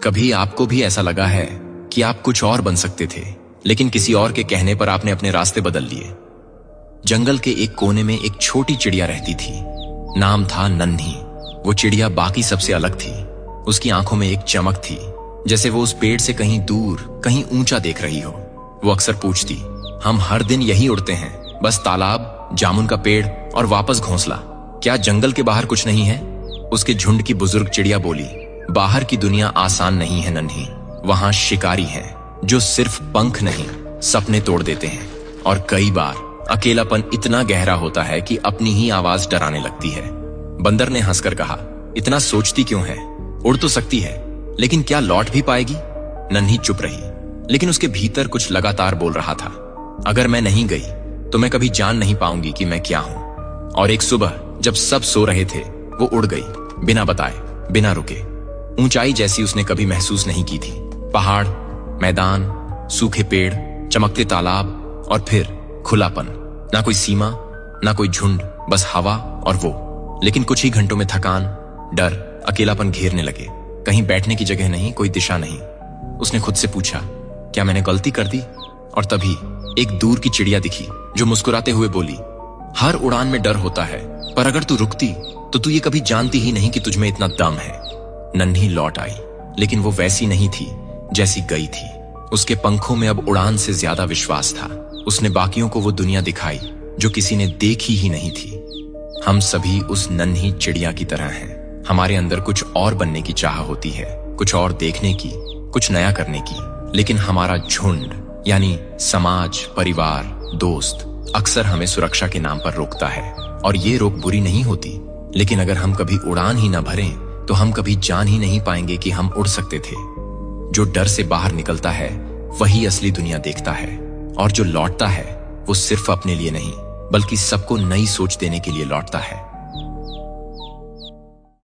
कभी आपको भी ऐसा लगा है कि आप कुछ और बन सकते थे, लेकिन किसी और के कहने पर आपने अपने रास्ते बदल लिए? जंगल के एक कोने में एक छोटी चिड़िया रहती थी। नाम था नन्ही। वो चिड़िया बाकी सबसे अलग थी। उसकी आंखों में एक चमक थी, जैसे वो उस पेड़ से कहीं दूर, कहीं ऊंचा देख रही हो। वो अक्सर पूछती, हम हर दिन यही उड़ते हैं, बस तालाब, जामुन का पेड़ और वापस घोंसला। क्या जंगल के बाहर कुछ नहीं है? उसके झुंड की बुजुर्ग चिड़िया बोली, बाहर की दुनिया आसान नहीं है नन्ही। वहां शिकारी हैं जो सिर्फ पंख नहीं, सपने तोड़ देते हैं। और कई बार अकेलापन इतना गहरा होता है कि अपनी ही आवाज डराने लगती है। बंदर ने हंसकर कहा, इतना सोचती क्यों है? उड़ तो सकती है, लेकिन क्या लौट भी पाएगी? नन्ही चुप रही, लेकिन उसके भीतर कुछ लगातार बोल रहा था, अगर मैं नहीं गई तो मैं कभी जान नहीं पाऊंगी कि मैं क्या हूं। और एक सुबह जब सब सो रहे थे, वो उड़ गई, बिना बताए, बिना रुके। ऊंचाई जैसी उसने कभी महसूस नहीं की थी। पहाड़, मैदान, सूखे पेड़, चमकते तालाब और फिर खुलापन। ना कोई सीमा, ना कोई झुंड, बस हवा और वो। लेकिन कुछ ही घंटों में थकान, डर, अकेलापन घेरने लगे। कहीं बैठने की जगह नहीं, कोई दिशा नहीं। उसने खुद से पूछा, क्या मैंने गलती कर दी? और तभी एक दूर की चिड़िया दिखी जो मुस्कुराते हुए बोली, हर उड़ान में डर होता है, पर अगर तू रुकती तो तू ये कभी जानती ही नहीं कि तुझ में इतना दम है। नन्ही लौट आई, लेकिन वो वैसी नहीं थी जैसी गई थी। उसके पंखों में अब उड़ान से ज्यादा विश्वास था। उसने बाकियों को वो दुनिया दिखाई जो किसी ने देखी ही नहीं थी। हम सभी उस नन्ही चिड़िया की तरह हैं। हमारे अंदर कुछ और बनने की चाह होती है, कुछ और देखने की, कुछ नया करने की। लेकिन हमारा झुंड यानी समाज, परिवार, दोस्त अक्सर हमें सुरक्षा के नाम पर रोकता है। और ये रोक बुरी नहीं होती, लेकिन अगर हम कभी उड़ान ही न भरें तो हम कभी जान ही नहीं पाएंगे कि हम उड़ सकते थे। जो डर से बाहर निकलता है वही असली दुनिया देखता है, और जो लौटता है वो सिर्फ अपने लिए नहीं, बल्कि सबको नई सोच देने के लिए लौटता है।